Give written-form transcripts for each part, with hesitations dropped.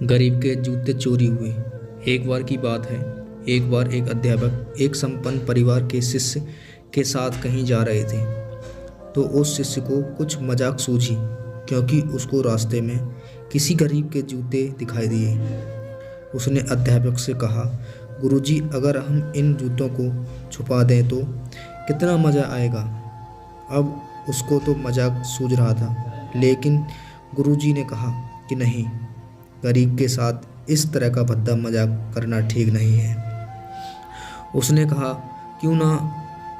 गरीब के जूते चोरी हुए। एक बार की बात है, एक बार एक अध्यापक एक संपन्न परिवार के शिष्य के साथ कहीं जा रहे थे। तो उस शिष्य को कुछ मजाक सूझी, क्योंकि उसको रास्ते में किसी गरीब के जूते दिखाई दिए। उसने अध्यापक से कहा, गुरुजी, अगर हम इन जूतों को छुपा दें तो कितना मज़ा आएगा। अब उसको तो मजाक सूझ रहा था, लेकिन गुरुजी ने कहा कि नहीं, गरीब के साथ इस तरह का भद्दा मजाक करना ठीक नहीं है। उसने कहा, क्यों ना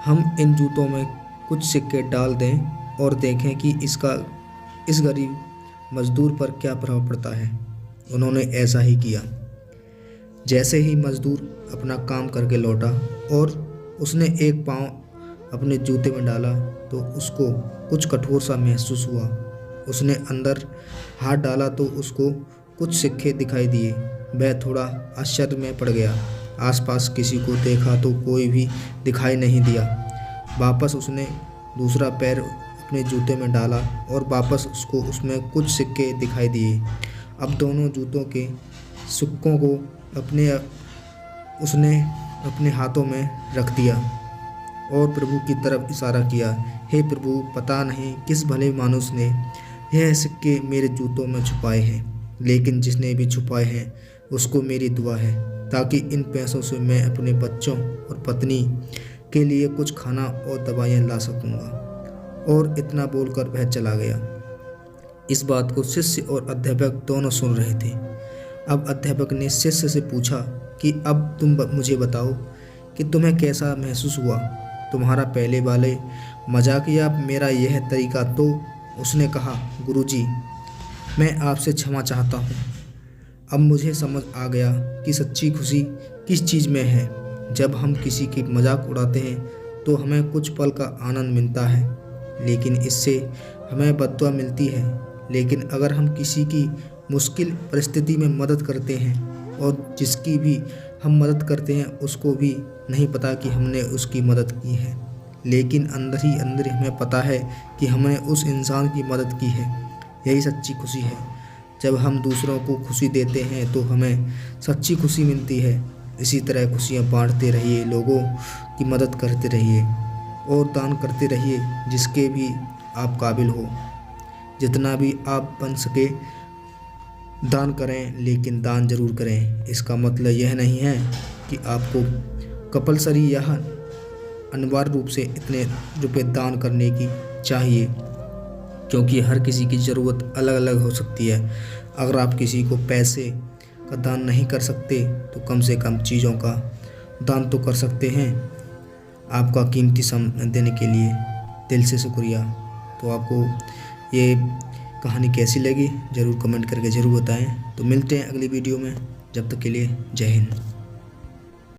हम इन जूतों में कुछ सिक्के डाल दें और देखें कि इसका इस गरीब मजदूर पर क्या प्रभाव पड़ता है। उन्होंने ऐसा ही किया। जैसे ही मजदूर अपना काम करके लौटा और उसने एक पाँव अपने जूते में डाला तो उसको कुछ कठोर सा महसूस हुआ। उसने अंदर हाथ डाला तो उसको कुछ सिक्के दिखाई दिए। वह थोड़ा आश्चर्य में पड़ गया। आसपास किसी को देखा तो कोई भी दिखाई नहीं दिया। वापस उसने दूसरा पैर अपने जूते में डाला और वापस उसको उसमें कुछ सिक्के दिखाई दिए। अब दोनों जूतों के सिक्कों को उसने अपने हाथों में रख दिया और प्रभु की तरफ इशारा किया, हे प्रभु, पता नहीं किस भले मानुस ने यह सिक्के मेरे जूतों में छुपाए हैं, लेकिन जिसने भी छुपाए हैं उसको मेरी दुआ है, ताकि इन पैसों से मैं अपने बच्चों और पत्नी के लिए कुछ खाना और दवाइयाँ ला सकूँगा। और इतना बोलकर वह चला गया। इस बात को शिष्य और अध्यापक दोनों सुन रहे थे। अब अध्यापक ने शिष्य से पूछा कि अब तुम मुझे बताओ कि तुम्हें कैसा महसूस हुआ, तुम्हारा पहले वाले मजाक या मेरा यह तरीका। तो उसने कहा, गुरुजी, मैं आपसे क्षमा चाहता हूँ। अब मुझे समझ आ गया कि सच्ची खुशी किस चीज़ में है। जब हम किसी की मजाक उड़ाते हैं तो हमें कुछ पल का आनंद मिलता है, लेकिन इससे हमें बद्दुआ मिलती है। लेकिन अगर हम किसी की मुश्किल परिस्थिति में मदद करते हैं और जिसकी भी हम मदद करते हैं उसको भी नहीं पता कि हमने उसकी मदद की है, लेकिन अंदर ही अंदर हमें पता है कि हमने उस इंसान की मदद की है। यही सच्ची खुशी है। जब हम दूसरों को खुशी देते हैं तो हमें सच्ची खुशी मिलती है। इसी तरह खुशियाँ बांटते रहिए, लोगों की मदद करते रहिए और दान करते रहिए जिसके भी आप काबिल हो। जितना भी आप बन सके दान करें, लेकिन दान ज़रूर करें। इसका मतलब यह नहीं है कि आपको कंपल्सरी या अनिवार्य रूप से इतने रुपए दान करने की चाहिए, क्योंकि हर किसी की ज़रूरत अलग अलग हो सकती है। अगर आप किसी को पैसे का दान नहीं कर सकते तो कम से कम चीज़ों का दान तो कर सकते हैं। आपका कीमती समय देने के लिए दिल से शुक्रिया। तो आपको ये कहानी कैसी लगी ज़रूर कमेंट करके ज़रूर बताएं। तो मिलते हैं अगली वीडियो में, जब तक के लिए जय हिंद।